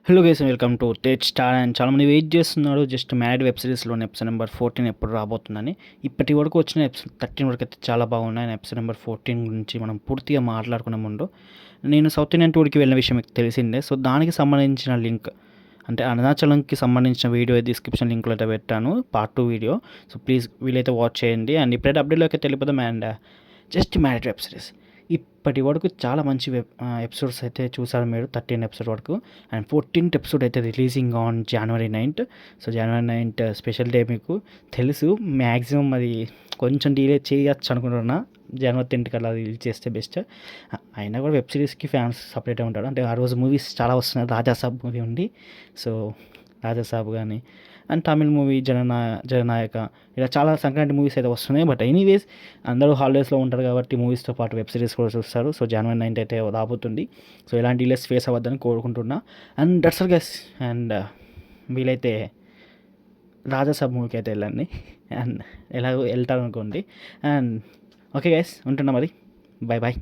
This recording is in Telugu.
Hello guys, welcome to Tej star. And చాలామంది వెయిట్ చేస్తున్నారు జస్ట్ మ్యాడ్ వెబ్ సిరీస్లోని ఎపిసోడ్ నెంబర్ 14 ఎప్పుడు రాబోతుందని. ఇప్పటి వరకు వచ్చిన ఎపిసోడ్ 13 వరకు అయితే చాలా బాగున్నాయి. ఎపిసోడ్ నెంబర్ 14 గురించి మనం పూర్తిగా మాట్లాడుకునే ముందు నేను సౌత్ ఇండియన్ టూర్కి వెళ్ళిన విషయం మీకు తెలిసిందే. సో దానికి సంబంధించిన లింక్ అంటే అరుణాచలంకి సంబంధించిన వీడియో డిస్క్రిప్షన్ లింక్లో అయితే పెట్టాను, పార్ట్ 2 వీడియో. సో ప్లీజ్ వీలైతే వాచ్ చేయండి. అండ్ ఇప్పుడైతే అప్డేట్లోకి అయితే వెళ్ళిపోదాం. And just mad web series ఇప్పటి వరకు చాలా మంచి ఎపిసోడ్స్ అయితే చూసారు మీరు, 13 ఎపిసోడ్ వరకు. అండ్ 14th ఎపిసోడ్ అయితే releasing on January 9th. So January 9th special day మీకు తెలుసు. మ్యాక్సిమం అది కొంచెం డిలే చేయొచ్చు అనుకుంటున్నా, January 10th అలా రిలీజ్ చేస్తే బెస్ట్. అయినా కూడా వెబ్ సిరీస్కి ఫ్యాన్స్ సపరేట్గా ఉంటారు. అంటే ఆ రోజు మూవీస్ చాలా వస్తున్నాయి. రాజాసాబ్ మూవీ ఉంది, సో రాజాసాబ్ కానీ అండ్ తమిళ్ మూవీ జననాయక, ఇలా చాలా సంక్రాంతి మూవీస్ అయితే వస్తున్నాయి. బట్ ఎనీవేస్ అందరూ హాలిడేస్లో ఉంటారు కాబట్టి మూవీస్తో పాటు వెబ్ సిరీస్ కూడా చూస్తారు. సో January 9th అయితే రాబోతుంది. సో ఎలాంటి డిలేస్ ఫేస్ అవ్వద్దని కోరుకుంటున్నా. And that's all guys. And వీలైతే రాజాసాబ్ మూవీకి అయితే వెళ్ళండి. అండ్ ఎలాగో వెళ్తారు అనుకోండి. అండ్ ఓకే గైస్, ఉంటున్నా మరి. Bye bye.